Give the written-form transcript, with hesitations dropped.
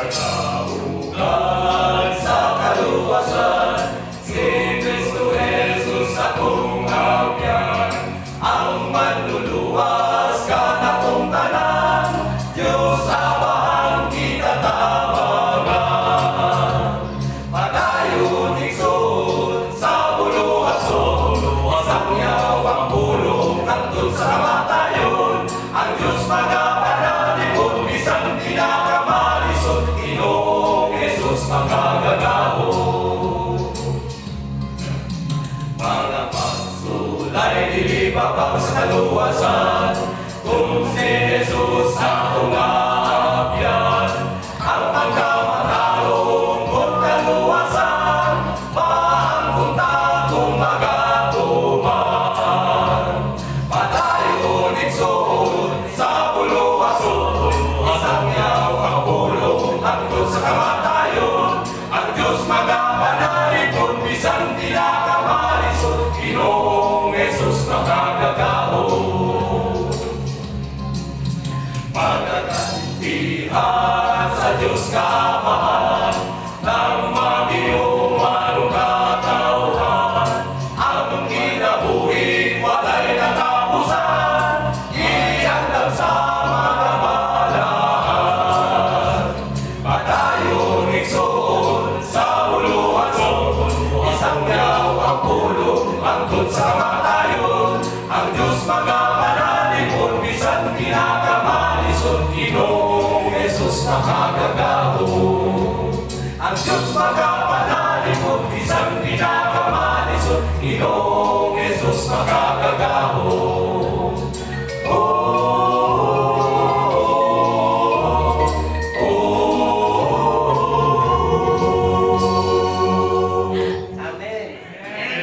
Kaugat sa kaluwasan, si Kristo Jesus akong abyan. Ang manluluwas ka na kong tanan, Diyos Amahan kita tabangan. Padayon igsoon sa buluhason, isang yaw ang pulong hangtod sa kamatayon. Ang Diyos magapanalipon, bisan di nakamalisod, Ginoong Jesus makagagahon. Mga pagsulay dili babag sa kaluwasan, kung si Jesus akong abyan. Ang pagkamatarong kung kaluwasan, maangkong takong magatuman. Padayon igsoon sa buluhason, isang yaw ang pulong hangtod sa kamatayon. Ang Diyos magapanalipon, bisan di nakamalisod, Ginoong Jesus makagagahon. Pagkakantihan sa Diyos kaamahan, ng magiyong manong katauhan. Ang kinabuhi walay katapusan, iandam sa mga balahan. Padayon igsoon sa buluhason, isang yaw ang pulong hangtod sa kamatayon. Ang Diyos magapanalipon, bisan di nakamalisod, Ginoong Jesus makagagahon. Ang Diyos magapanalipon, bisan di nakamalisod, Ginoong Jesus makagagahon.